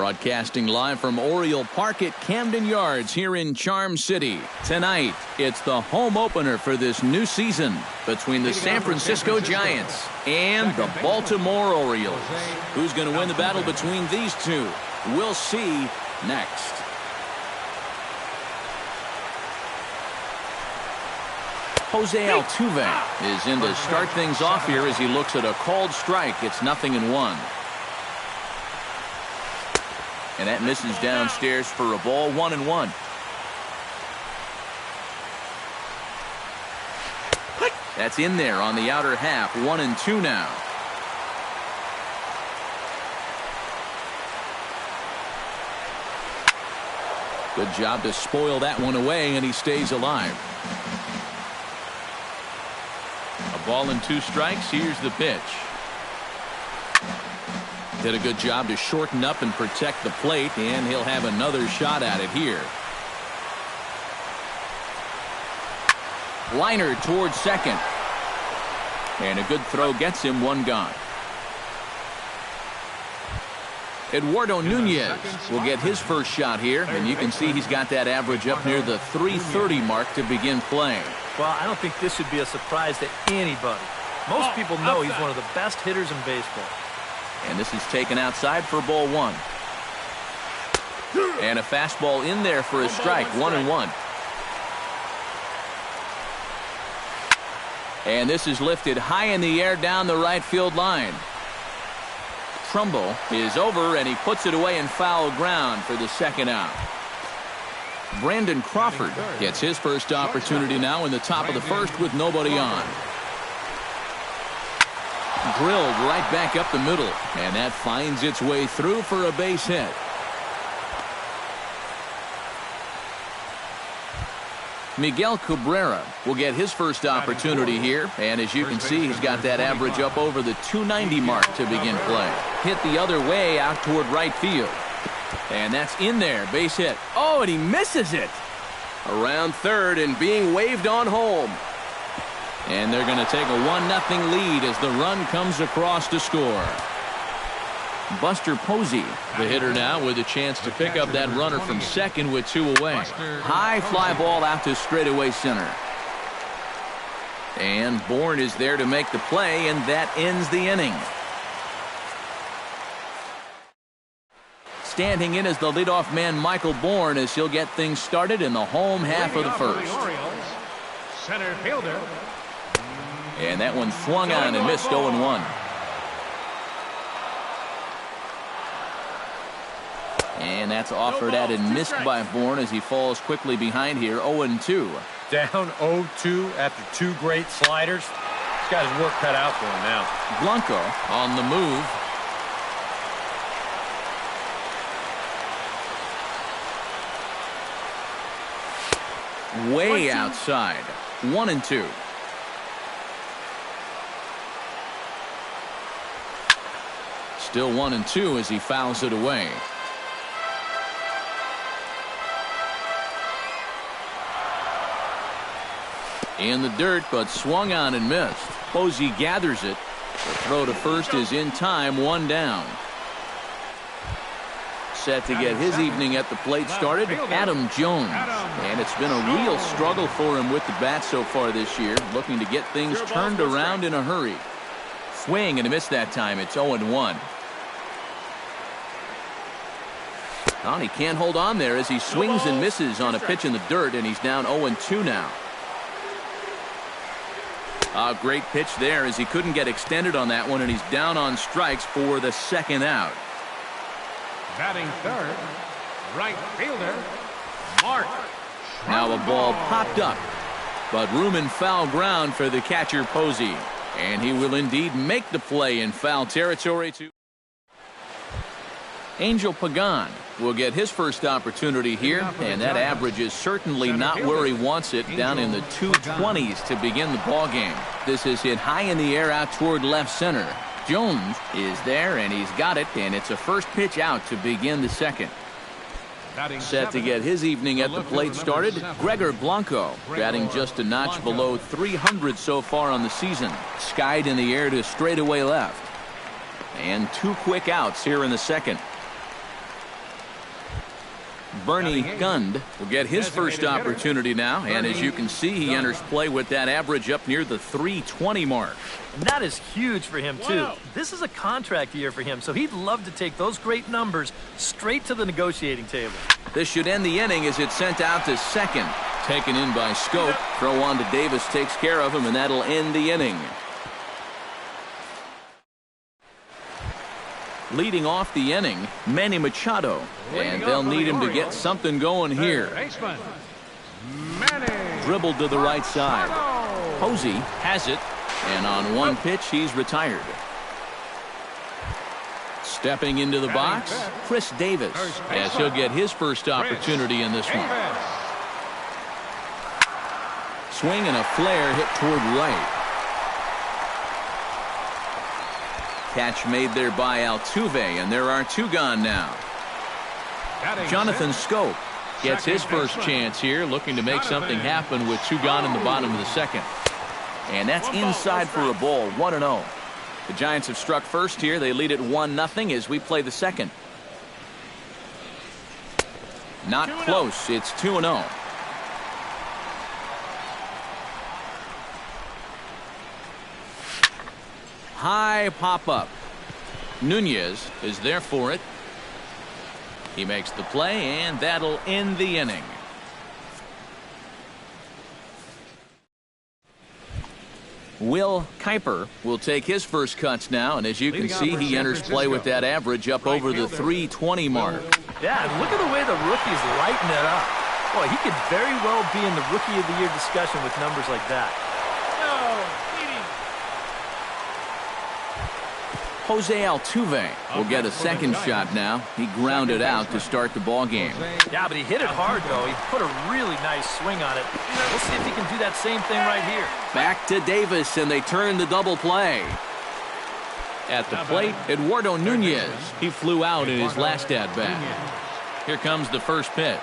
Broadcasting live from Oriole Park at Camden Yards here in Charm City. Tonight, it's the home opener for this new season between the San Francisco Giants and the Baltimore Orioles. Who's going to win the battle between these two? We'll see next. Jose Altuve is in to start things off here as he looks at a called strike. It's 0-1. And that misses downstairs for a ball, 1-1. That's in there on the outer half, 1-2 now. Good job to spoil that one away, and he stays alive. A ball and 2 strikes. Here's the pitch. Did a good job to shorten up and protect the plate, and he'll have another shot at it here. Liner towards second. And a good throw gets him, 1 gone. Eduardo Nunez will get his first shot here, and you can see he's got that average up near the .330 mark to begin playing. Well, I don't think this should be a surprise to anybody. Most people know he's one of the best hitters in baseball. And this is taken outside for ball 1. And a fastball in there for a strike, 1-1. And this is lifted high in the air down the right field line. Trumbull is over, and he puts it away in foul ground for the second out. Brandon Crawford gets his first opportunity now in the top of the first with nobody on. Drilled right back up the middle, and that finds its way through for a base hit. Miguel Cabrera will get his first opportunity here, and as you can see, he's got that average up over the .290 mark to begin play. Hit the other way out toward right field. And that's in there, base hit. Oh, and he misses it. Around third and being waved on home. And they're going to take a 1-0 lead as the run comes across to score. Buster Posey, the hitter now, with a chance to pick up that runner from second with 2 away. High fly ball out to straightaway center. And Bourne is there to make the play, and that ends the inning. Standing in as the leadoff man, Michael Bourne, as he'll get things started in the home half of the first. Center fielder. And that one swung on and missed, 0-1. And that's offered at and missed by Bourne as he falls quickly behind here, 0-2. Down 0-2 after 2 great sliders. He's got his work cut out for him now. Blanco on the move. Way outside, 1-2. Still 1-2 as he fouls it away. In the dirt, but swung on and missed. Posey gathers it. The throw to first is in time, 1 down. Set to get his evening at the plate started, Adam Jones. And it's been a real struggle for him with the bat so far this year, looking to get things turned around in a hurry. Swing and a miss that time. It's 0-1. Oh, he can't hold on there as he swings and misses on a pitch in the dirt, and he's down 0-2 now. A great pitch there as he couldn't get extended on that one, and he's down on strikes for the second out. Batting third, right fielder, Mark. Now a ball popped up, but room in foul ground for the catcher Posey. And he will indeed make the play in foul territory. Angel Pagan will get his first opportunity here, and that average is certainly not where he wants it, down in the 220s to begin the ball game. This is hit high in the air out toward left center. Jones is there, and he's got it, and it's a first pitch out to begin the second. Set to get his evening at the plate started, Gregor Blanco, batting just a notch below 300 so far on the season. Skied in the air to straightaway left. And 2 quick outs here in the second. Bernie Gund will get his first opportunity now, and as you can see, he enters play with that average up near the 320 mark. And that is huge for him, too. This is a contract year for him, so he'd love to take those great numbers straight to the negotiating table. This should end the inning as it's sent out to second. Taken in by Scope. Throw on to Davis takes care of him, and that'll end the inning. Leading off the inning, Manny Machado. And they'll need him to get something going here. Dribbled to the right side. Posey has it. And on one pitch, he's retired. Stepping into the box, Chris Davis, as he'll get his first opportunity in this one. Swing and a flare hit toward right. Catch made there by Altuve, and there are two gone now. Jonathan Scope gets his first chance here, looking to make something happen with two gone in the bottom of the second. And that's inside for a ball, 1-0. The Giants have struck first here. They lead it 1-0 as we play the second. Not close. It's 2-0. High pop-up. Nunez is there for it. He makes the play, and that'll end the inning. Will Kuiper will take his first cuts now, and as you can see, he enters play with that average up over the 320 mark. Yeah, and look at the way the rookie's lighting it up. Boy, he could very well be in the Rookie of the Year discussion with numbers like that. Jose Altuve will get a second shot now. He grounded out to start the ball game. Yeah, but he hit it hard, though. He put a really nice swing on it. We'll see if he can do that same thing right here. Back to Davis, and they turn the double play. At the plate, Eduardo Nunez. He flew out in his last at-bat. Here comes the first pitch.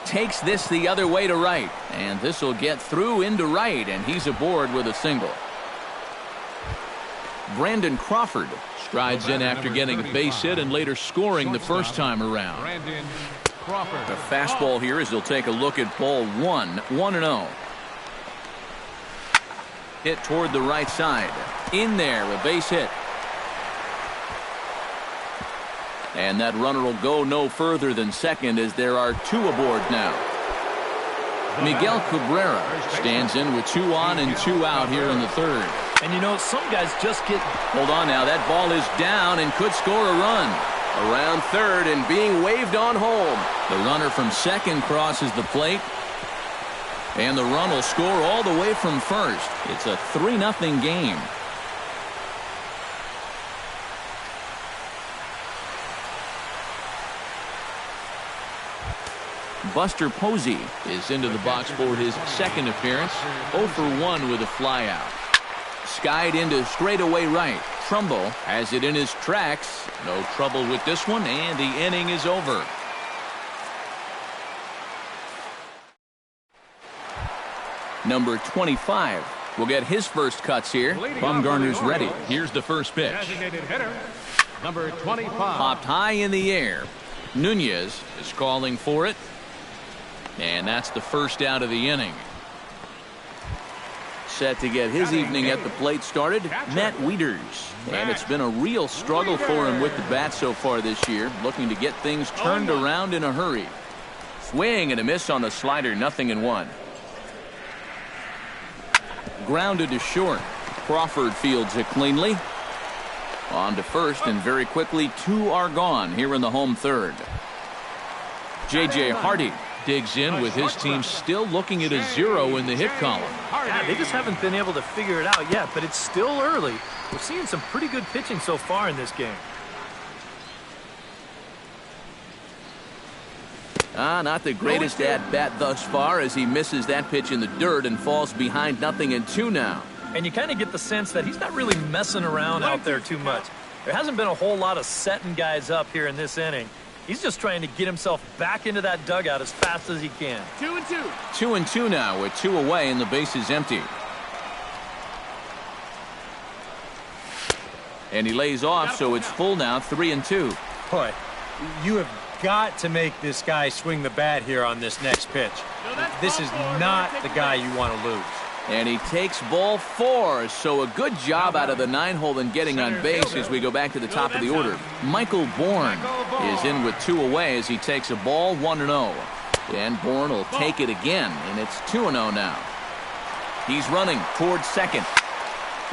Takes this the other way to right, and this will get through into right, and he's aboard with a single. Brandon Crawford strides in after getting a base hit and later scoring the first time around. The fastball here as he'll take a look at ball 1-0. Hit toward the right side. In there, a base hit. And that runner will go no further than second as there are two aboard now. Miguel Cabrera stands in with 2 on and 2 out here in the third. And you know, some guys just get... Hold on now, that ball is down and could score a run. Around third and being waved on home. The runner from second crosses the plate. And the run will score all the way from first. It's a 3-0 game. Buster Posey is into the box for his second appearance. 0 for 1 with a flyout. Skied into straightaway right. Trumbo has it in his tracks. No trouble with this one, and the inning is over. Number 25 will get his first cuts here. Bumgarner's ready. Here's the first pitch. Designated hitter, number 25. Popped high in the air. Nunez is calling for it. And that's the first out of the inning. Set to get his evening at the plate started, Matt Wieters. And it's been a real struggle for him with the bat so far this year, looking to get things turned around in a hurry. Swing and a miss on the slider, 0-1. Grounded to short. Crawford fields it cleanly. On to first, and very quickly 2 are gone here in the home third. J.J. Hardy digs in with his team still looking at a 0 in the hit column. Yeah, they just haven't been able to figure it out yet, but it's still early. We're seeing some pretty good pitching so far in this game. Not the greatest at-bat thus far as he misses that pitch in the dirt and falls behind 0-2 now. And you kind of get the sense that he's not really messing around out there too much. There hasn't been a whole lot of setting guys up here in this inning. He's just trying to get himself back into that dugout as fast as he can. 2-2. 2-2 now with 2 away and the base is empty. And he lays off, so it's full now, 3-2. Boy, You have got to make this guy swing the bat here on this next pitch. This is not the guy you want to lose. And he takes ball 4, so a good job out of the 9-hole in getting on base as we go back to the top of the order. Michael Bourne is in with 2 away as he takes a ball 1-0. And Bourne will take it again, and it's 2-0 now. He's running towards second.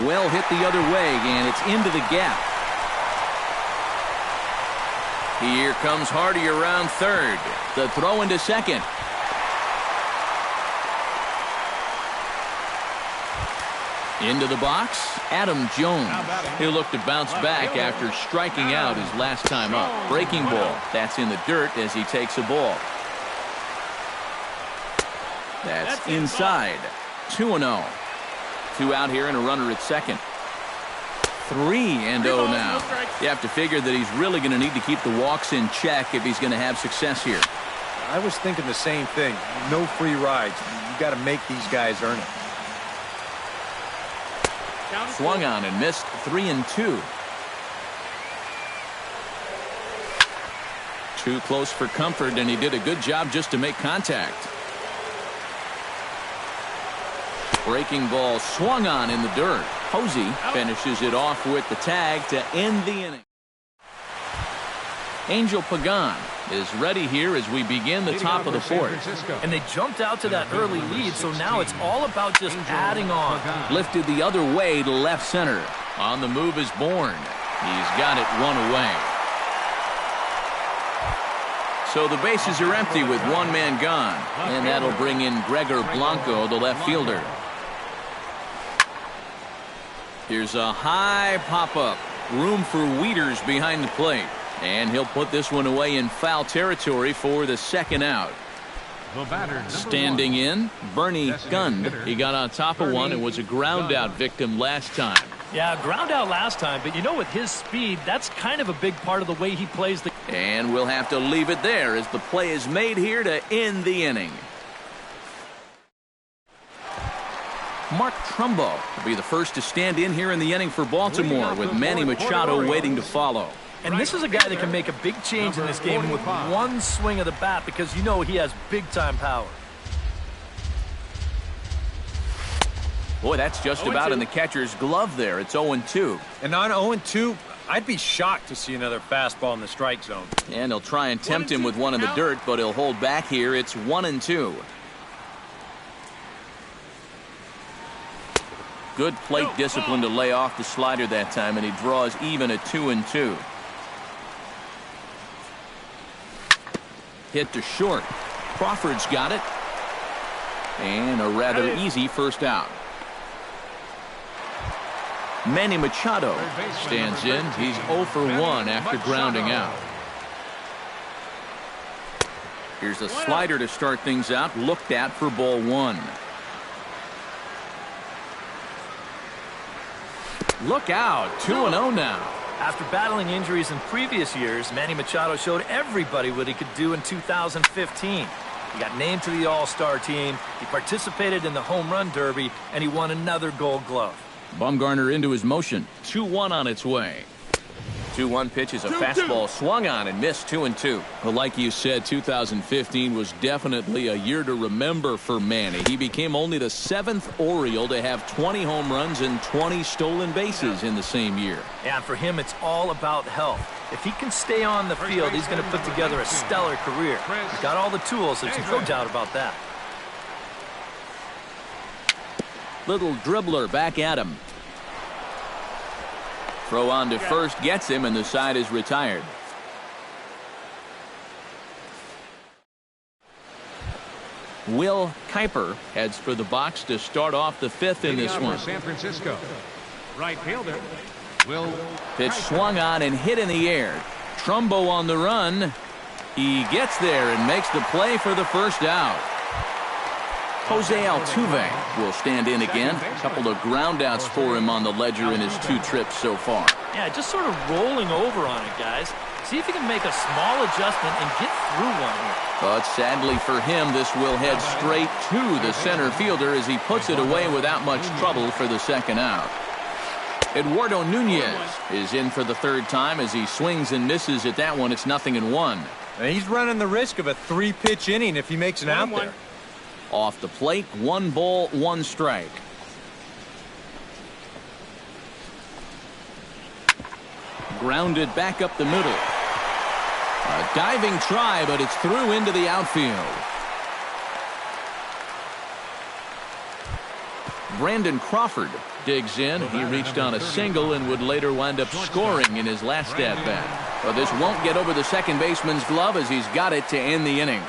Well hit the other way, and it's into the gap. Here comes Hardy around third. The throw into second. Into the box, Adam Jones. He'll look to bounce back after striking out his last time up. Breaking ball. That's in the dirt as he takes a ball. That's inside. 2-0. 2 out here and a runner at second. 3-0 now. You have to figure that he's really going to need to keep the walks in check if he's going to have success here. I was thinking the same thing. No free rides. You got to make these guys earn it. Swung on and missed. 3-2. Too close for comfort, and he did a good job just to make contact. Breaking ball swung on in the dirt. Posey finishes it off with the tag to end the inning. Angel Pagan is ready here as we begin the top of the 4th. And they jumped out to that early lead, so now it's all about just adding on. Lifted the other way to left center. On the move is Bourne. He's got it 1 away. So the bases are empty with 1 man gone. And that'll bring in Gregor Blanco, the left fielder. Here's a high pop-up. Room for Wieters behind the plate. And he'll put this one away in foul territory for the 2nd out. Standing in, Bernie Gund. He got on top of one and was a ground-out victim last time. Yeah, ground out last time, but you know, with his speed, that's kind of a big part of the way he plays the... And we'll have to leave it there as the play is made here to end the inning. Mark Trumbo will be the first to stand in here in the inning for Baltimore, with Manny Machado waiting to follow. And this is a guy that can make a big change in this game with 1 swing of the bat, because you know he has big-time power. Boy, that's just about in the catcher's glove there. It's 0-2. And on 0-2, I'd be shocked to see another fastball in the strike zone. And he'll try and tempt him with 1 in the dirt, but he'll hold back here. It's 1-2. Good plate discipline to lay off the slider that time, and he draws even at 2-2. Hit to short. Crawford's got it. And a rather easy first out. Manny Machado stands in. He's 0 for 1 after grounding out. Here's a slider to start things out. Looked at for ball 1. Look out. 2-0 now. After battling injuries in previous years, Manny Machado showed everybody what he could do in 2015. He got named to the All-Star team, he participated in the Home Run Derby, and he won another Gold Glove. Bumgarner into his motion. 2-1 on its way. 2-1 pitch is a fastball swung on and missed. 2-2. Well, like you said, 2015 was definitely a year to remember for Manny. He became only the 7th Oriole to have 20 home runs and 20 stolen bases in the same year. Yeah, for him, it's all about health. If he can stay on the field, he's going to put together a stellar career. He's got all the tools, there's no doubt about that. Little dribbler back at him. Throw on to first gets him, and the side is retired. Will Kuiper heads for the box to start off the 5th in this one. San Francisco. Right fielder. Will. Pitch swung on and hit in the air. Trumbo on the run. He gets there and makes the play for the first out. Jose Altuve will stand in again. A couple of groundouts for him on the ledger in his 2 trips so far. Yeah, just sort of rolling over on it, guys. See if he can make a small adjustment and get through one here. But sadly for him, this will head straight to the center fielder as he puts it away without much trouble for the 2nd out. Eduardo Nunez is in for the third time as he swings and misses at that one. It's 0-1. And he's running the risk of a 3-pitch inning if he makes an out there. Off the plate, 1 ball, 1 strike. Grounded back up the middle. A diving try, but it's through into the outfield. Brandon Crawford digs in. He reached on a single and would later wind up scoring in his last at-bat. But this won't get over the second baseman's glove as he's got it to end the inning.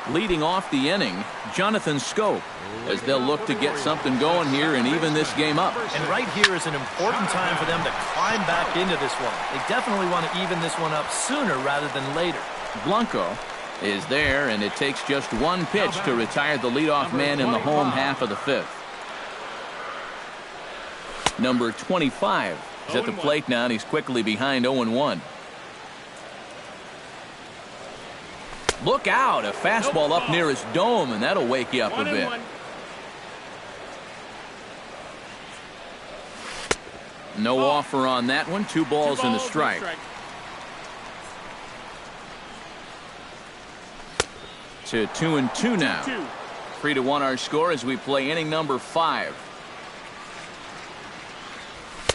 Leading off the inning, Jonathan Scope, as they'll look to get something going here and even this game up. And right here is an important time for them to climb back into this one. They definitely want to even this one up sooner rather than later. Blanco is there, and it takes just 1 pitch to retire the leadoff man in the home half of the 5th. Number 25 is at the plate now, and he's quickly behind 0-1. Look out, a fastball up near his dome, and that'll wake you up a bit. No offer on that one. 2 balls and a strike. To 2-2 now. 3-1 our score as we play inning number 5.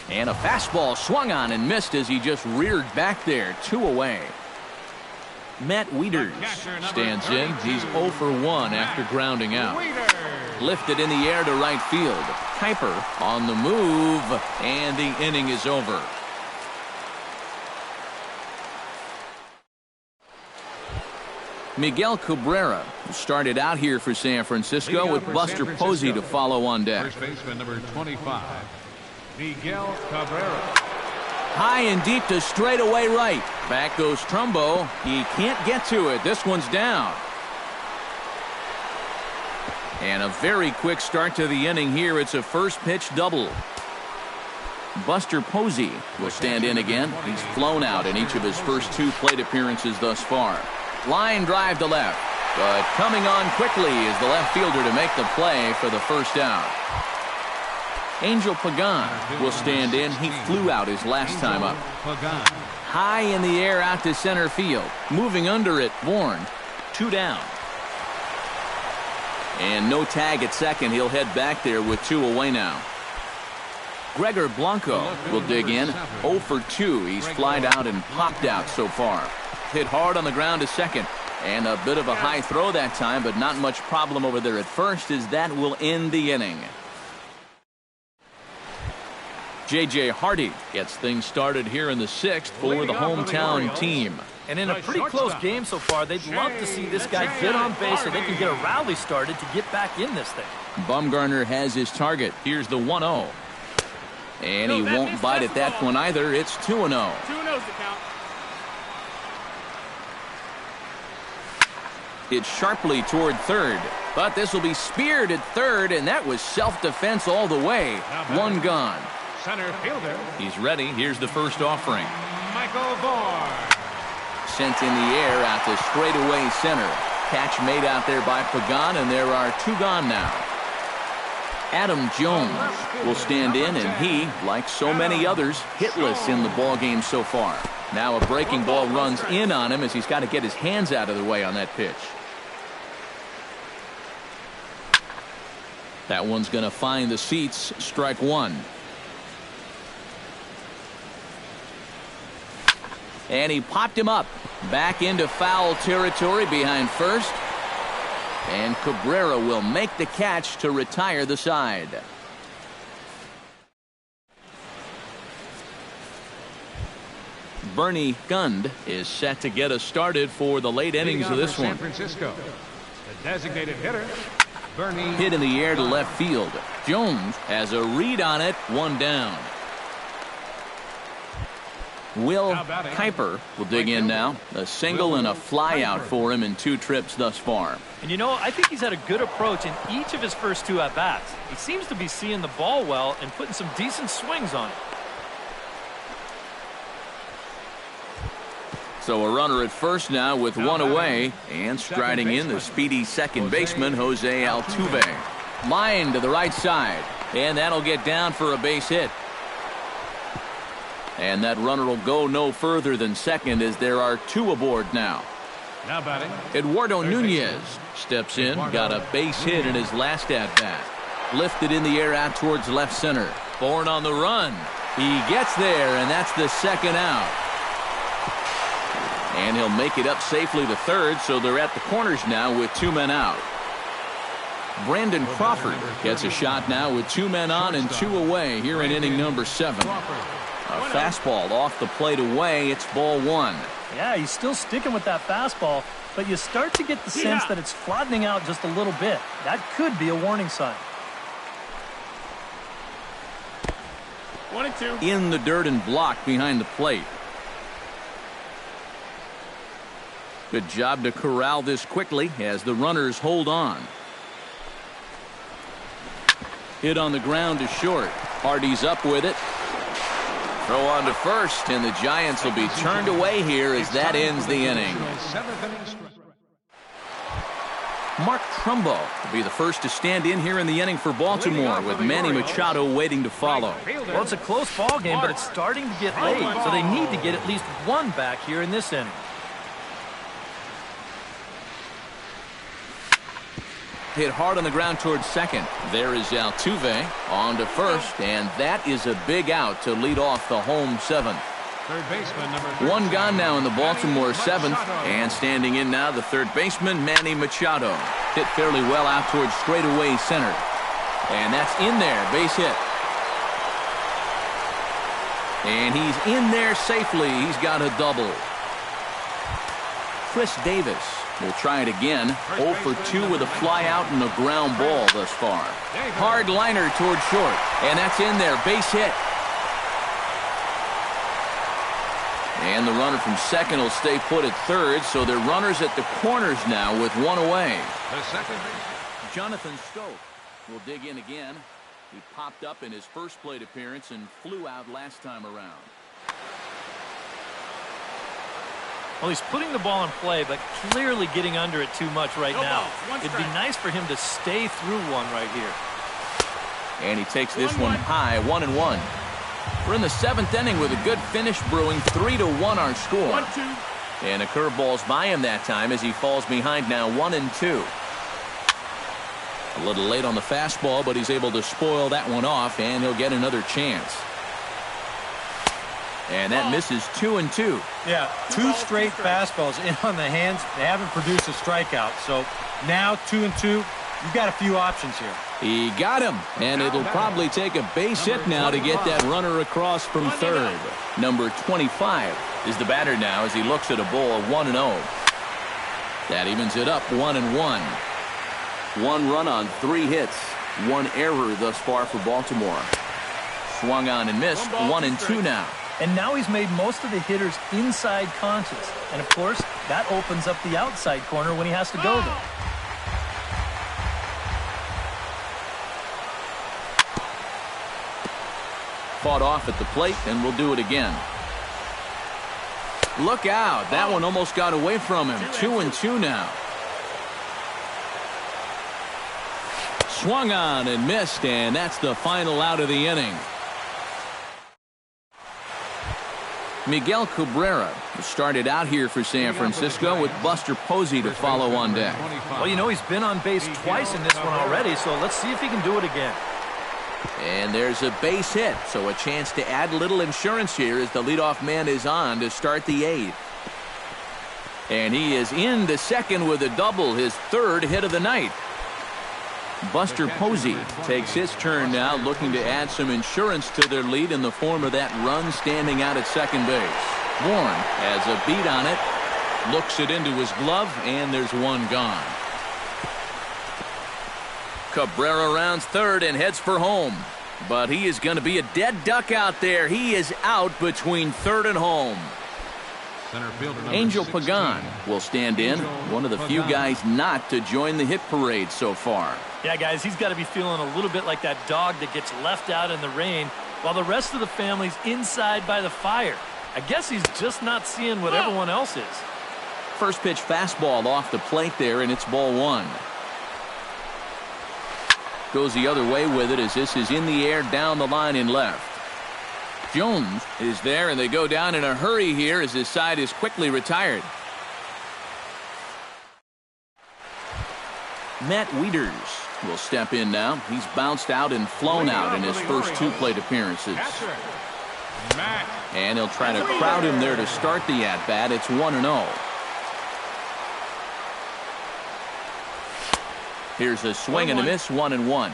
And a fastball swung on and missed as he just reared back there. 2 away. Matt Wieters stands in. He's 0 for 1 after grounding out. Lifted in the air to right field. Kuiper on the move, and the inning is over. Miguel Cabrera started out here for San Francisco with Buster Posey to follow on deck. First baseman number 25, Miguel Cabrera. High and deep to straightaway right. Back goes Trumbo. He can't get to it. This one's down. And a very quick start to the inning here. It's a first pitch double. Buster Posey will stand in again. He's flown out in each of his first 2 plate appearances thus far. Line drive to left, but coming on quickly is the left fielder to make the play for the first out. Angel Pagan will stand in. He flew out his last time up. High in the air out to center field. Moving under it, Bourne. 2 down. And no tag at second. He'll head back there with 2 away now. Gregor Blanco will dig in. 0 for 2. He's flied out and popped out so far. Hit hard on the ground to second. And a bit of a high throw that time, but not much problem over there at first, as that will end the inning. J.J. Hardy gets things started here in the 6th for the hometown team. And in a pretty close game so far, they'd love to see this guy get on base so they can get a rally started to get back in this thing. Bumgarner has his target. Here's the 1-0. And he won't bite at that one either. It's 2-0. 2-0's the count. It's sharply toward third, but this will be speared at third, and that was self-defense all the way. 1 gone. Center fielder. He's ready. Here's the first offering. Michael Bourne. Sent in the air out to straightaway center. Catch made out there by Pagan, and there are 2 gone now. Adam Jones will stand in, and he, like so many others, hitless in the ballgame so far. Now a breaking ball runs in on him as he's got to get his hands out of the way on that pitch. That one's going to find the seats. Strike 1. And he popped him up. Back into foul territory behind first. And Cabrera will make the catch to retire the side. Bernie Gund is set to get us started for the late innings of this one. San Francisco, the designated hitter, Bernie. Hit in the air to left field. Jones has a read on it. 1 down. Will Kuiper will dig in now. A single and a fly out for him in 2 trips thus far. And you know, I think he's had a good approach in each of his first 2 at-bats. He seems to be seeing the ball well and putting some decent swings on it. So a runner at first now with 1 away, and striding in the speedy second baseman, Jose Altuve. Line to the right side. And that'll get down for a base hit. And that runner will go no further than second as there are two aboard now. Now batting, Eduardo Nunez steps in, got a base hit in his last at-bat. Lifted in the air out towards left center. Bourne on the run. He gets there, and that's the second out. And he'll make it up safely to third, so they're at the corners now with two men out. Brandon Crawford gets a shot now with two men on and two away here in inning number 7. A fastball off the plate away. It's ball 1. Yeah, he's still sticking with that fastball, but you start to get the sense that it's flattening out just a little bit. That could be a warning sign. 1-2. In the dirt and blocked behind the plate. Good job to corral this quickly as the runners hold on. Hit on the ground to short. Hardy's up with it. Throw on to first, and the Giants will be turned away here as that ends the inning. Mark Trumbo will be the first to stand in here in the inning for Baltimore, with Manny Machado waiting to follow. Well, it's a close ball game, but it's starting to get late, so they need to get at least one back here in this inning. Hit hard on the ground towards second. There is Altuve on to first, and that is a big out to lead off the home 7th. Third baseman, number 1 gone now in the Baltimore 7th, and standing in now the third baseman, Manny Machado. Hit fairly well out towards straightaway center. And that's in there, base hit. And he's in there safely. He's got a double. Chris Davis will try it again. 0 for 2 with a fly out and a ground ball thus far. Hard liner toward short, and that's in there, base hit. And the runner from second will stay put at third, so they're runners at the corners now with one away. The second baseman, Jonathan Stoke will dig in again. He popped up in his first plate appearance and flew out last time around. Well, he's putting the ball in play, but clearly getting under it too much right now. It'd be nice for him to stay through one right here. And he takes this one high, 1-1. We're in the 7th inning with a good finish brewing. 3-1 our score. 1-2. And a curveball's by him that time as he falls behind now 1-2. A little late on the fastball, but he's able to spoil that one off, and he'll get another chance. And that misses 2-2. Yeah, 2 straight fastballs in on the hands. They haven't produced a strikeout. So now 2-2, you've got a few options here. He got him, and it'll probably take a base hit now to get that runner across from third. Number 25 is the batter now as he looks at a ball 1-0. That evens it up 1-1. 1 run on 3 hits. 1 error thus far for Baltimore. Swung on and missed. 1-2 now. And now he's made most of the hitters inside conscious. And, of course, that opens up the outside corner when he has to go there. Fought off at the plate, and we'll do it again. Look out. That one almost got away from him. 2-2 now. Swung on and missed, and that's the final out of the inning. Miguel Cabrera started out here for San Francisco with Buster Posey to follow on deck. Well, you know, he's been on base twice in this one already, so let's see if he can do it again. And there's a base hit, so a chance to add a little insurance here as the leadoff man is on to start the 8th. And he is into second with a double, his 3rd hit of the night. Buster Posey takes his turn now, looking to add some insurance to their lead in the form of that run standing out at second base. Bourne has a beat on it, looks it into his glove, and there's one gone. Cabrera rounds third and heads for home. But he is going to be a dead duck out there. He is out between third and home. Angel Pagan will stand in, one of the few guys not to join the hit parade so far. Yeah, guys, he's got to be feeling a little bit like that dog that gets left out in the rain while the rest of the family's inside by the fire. I guess he's just not seeing what everyone else is. First pitch fastball off the plate there, and it's ball 1. Goes the other way with it as this is in the air down the line in left. Jones is there, and they go down in a hurry here as his side is quickly retired. Matt Wieters will step in now. He's bounced out and flown out in his first 2 plate appearances. And he'll try to crowd him there to start the at-bat. It's 1-0. Here's a swing and a miss, 1-1.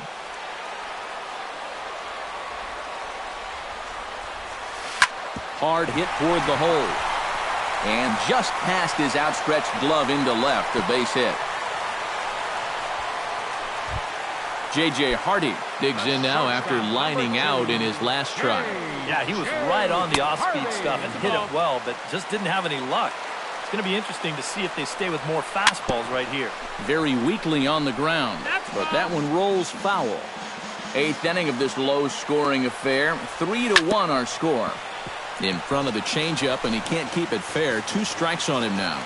Hard hit toward the hole. And just past his outstretched glove into left, a base hit. J.J. Hardy digs in now after lining out in his last try. Yeah, he was right on the off-speed stuff and hit it well, but just didn't have any luck. It's going to be interesting to see if they stay with more fastballs right here. Very weakly on the ground, but that one rolls foul. 8th inning of this low-scoring affair. 3-1 our score. In front of the changeup, and he can't keep it fair. 2 strikes on him now.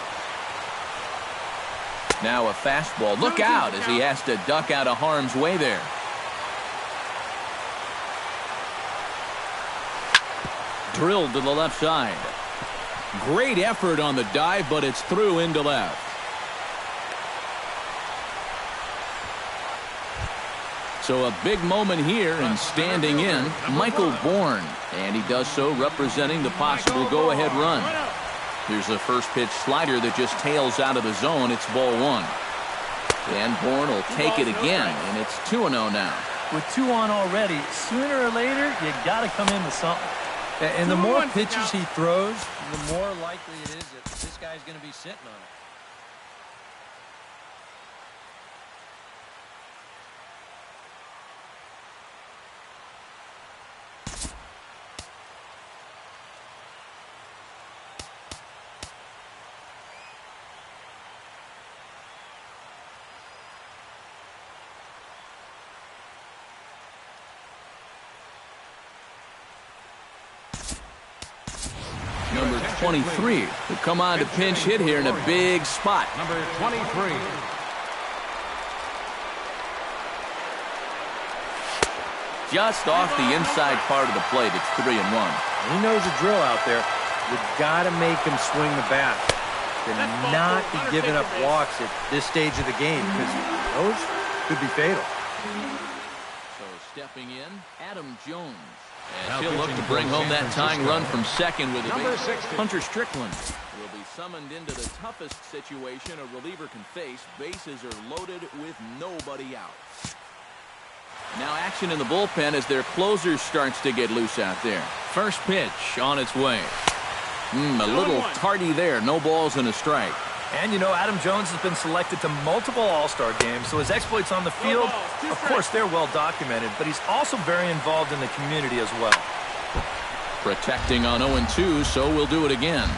Now a fastball. Look out as he has to duck out of harm's way there. Drilled to the left side. Great effort on the dive, but it's through into left. So a big moment here, and standing in, Michael Bourne. And he does so representing the possible go-ahead run. Here's a first pitch slider that just tails out of the zone. It's ball 1. And Bourne will take it again, and it's 2-0 now. With 2 on already, sooner or later, you got to come into something. And the more pitches he throws, the more likely it is that this guy's going to be sitting on it. Number 23 will come on to pinch hit here in a big spot. Number 23. Just off the inside part of the plate. It's 3-1. He knows the drill out there. You've got to make him swing the bat. To not be giving up walks at this stage of the game, because those could be fatal. So stepping in, Adam Jones. And he'll look to bring home that tying run from second with a base. Hunter Strickland will be summoned into the toughest situation a reliever can face. Bases are loaded with nobody out. Now action in the bullpen as their closer starts to get loose out there. First pitch on its way. A little tardy there. No balls and a strike. And, you know, Adam Jones has been selected to multiple All-Star games, so his exploits on the field, of course, they're well documented, but he's also very involved in the community as well. Protecting on 0-2, so we'll do it again.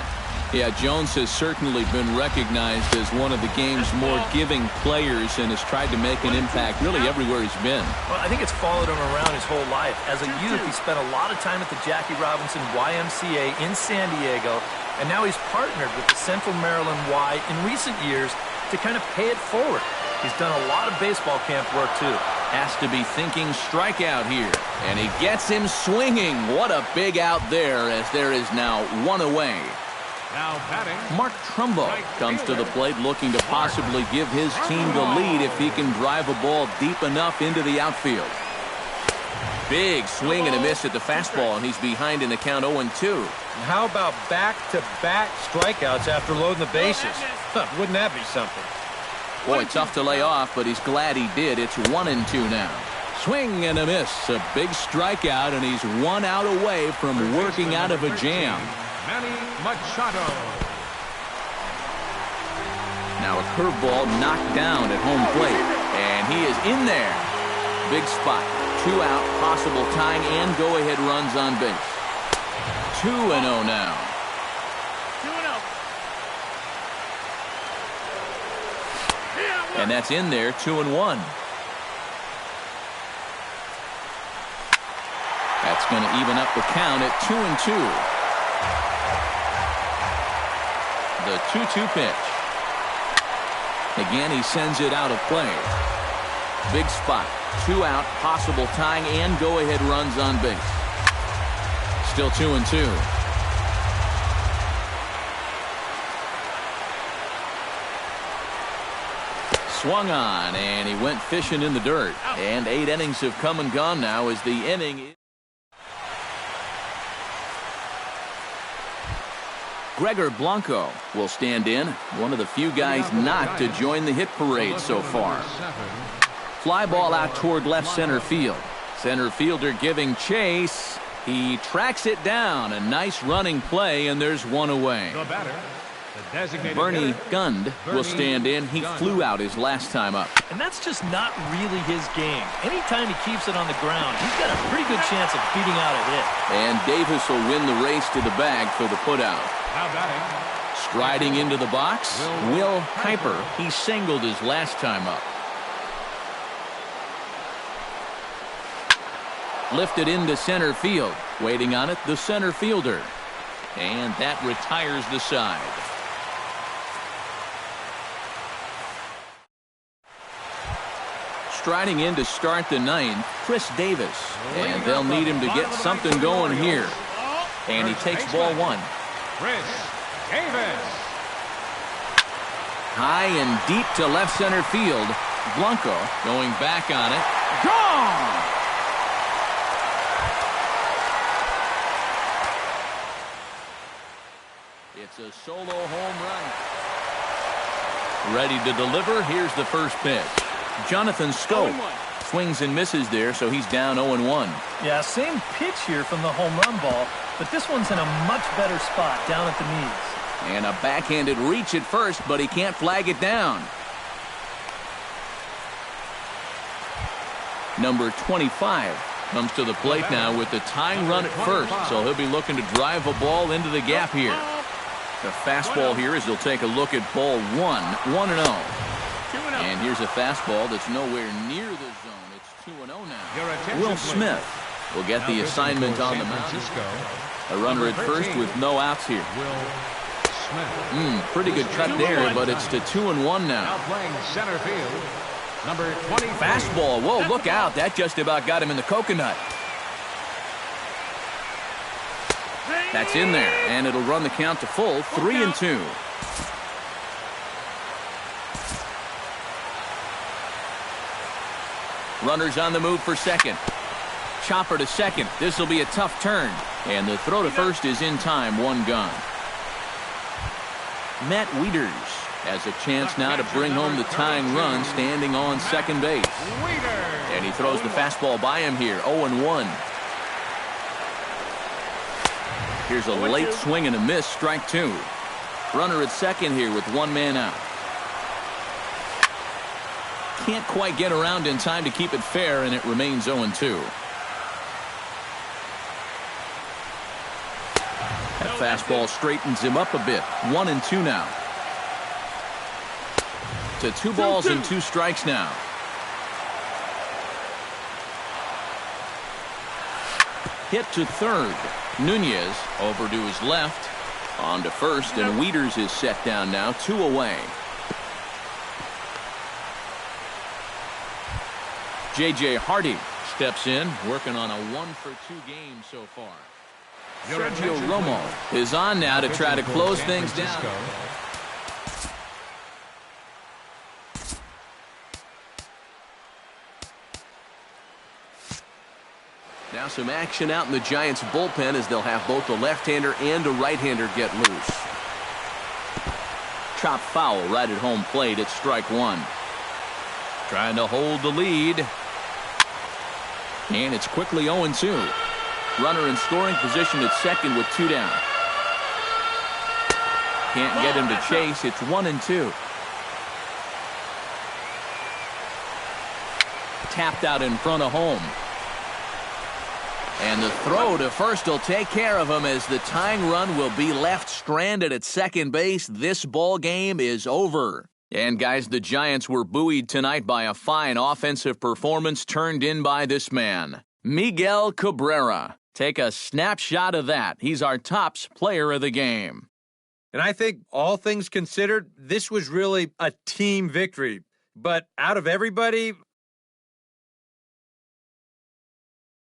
Yeah, Jones has certainly been recognized as one of the game's more giving players and has tried to make an impact really everywhere he's been. Well, I think it's followed him around his whole life. As a youth, he spent a lot of time at the Jackie Robinson YMCA in San Diego, and now he's partnered with the Central Maryland Y in recent years to kind of pay it forward. He's done a lot of baseball camp work, too. Has to be thinking strikeout here, and he gets him swinging. What a big out there, as there is now 1 away. Now batting, Mark Trumbo comes to the plate looking to possibly give his team the lead if he can drive a ball deep enough into the outfield. Big swing and a miss at the fastball, and he's behind in the count 0-2. How about back-to-back strikeouts after loading the bases? Wouldn't that be something? Boy, tough to lay off, but he's glad he did. It's 1-2 now. Swing and a miss. A big strikeout, and he's 1 out away from working out of a jam. Manny Machado. Now a curveball knocked down at home plate, and he is in there. Big spot. 2 out, possible tying and go-ahead runs on base. 2-0 now. 2-0. And that's in there, 2-1. That's going to even up the count at 2-2. The 2-2 pitch. Again, he sends it out of play. Big spot. 2 out, possible tying and go-ahead runs on base. Still 2-2. Swung on, and he went fishing in the dirt. And 8 innings have come and gone now as the inning. Gregor Blanco will stand in, one of the few guys not to join the hit parade so far. Fly ball out toward left center field. Center fielder giving chase. He tracks it down. A nice running play, and there's one away. The batter, the designated Bernie hitter, Gund will stand in. He flew out his last time up. And that's just not really his game. Anytime he keeps it on the ground, he's got a pretty good chance of beating out a hit. And Davis will win the race to the bag for the putout. Now batting. Striding into the box, Will Kuiper. He singled his last time up. Lifted into center field. Waiting on it, the center fielder. And that retires the side. Striding in to start the 9th, Chris Davis. And they'll need him to get something going here. And he takes ball 1. Chris Davis. High and deep to left center field. Blanco going back on it. Gone! It's a solo home run. Ready to deliver. Here's the first pitch. Jonathan Scope swings and misses there, so he's down 0-1. Yeah, same pitch here from the home run ball, but this one's in a much better spot down at the knees. And a backhanded reach at first, but he can't flag it down. Number 25 comes to the plate now with the tying run at first, so he'll be looking to drive a ball into the gap here. The fastball here as he'll take a look at ball 1, 1-0. And here's a fastball that's nowhere near the zone. It's 2-0 now. Will Smith will get the assignment on the mound. A runner at first with no outs here. Pretty good cut there, but it's to 2-1 now. Playing center field, number 20. Fastball. Whoa, look out. That just about got him in the coconut. That's in there, and it'll run the count to full, 3-2. Runners on the move for second. Chopper to second. This will be a tough turn. And the throw to first is in time, 1 gone. Matt Wieters has a chance now to bring home the tying run standing on second base. And he throws the fastball by him here, 0-1. Here's a late swing and a miss, strike 2. Runner at second here with 1 man out. Can't quite get around in time to keep it fair, and it remains 0-2. That fastball straightens him up a bit. 1-2 now. To 2 balls and 2 strikes now. Hit to third. Nunez over to his left. On to first, and Wieters is set down now, 2 away. J.J. Hardy steps in, working on a 1-for-2 game so far. Sergio Romo is on now to try to close things down. Now some action out in the Giants bullpen as they'll have both a left-hander and a right-hander get loose. Chop foul right at home plate at strike 1. Trying to hold the lead. And it's quickly 0-2. Runner in scoring position at second with 2 down. Can't get him to chase. It's 1-2. Tapped out in front of home. And the throw to first will take care of him as the tying run will be left stranded at second base. This ball game is over. And guys, the Giants were buoyed tonight by a fine offensive performance turned in by this man, Miguel Cabrera. Take a snapshot of that. He's our tops player of the game. And I think all things considered, this was really a team victory. But out of everybody,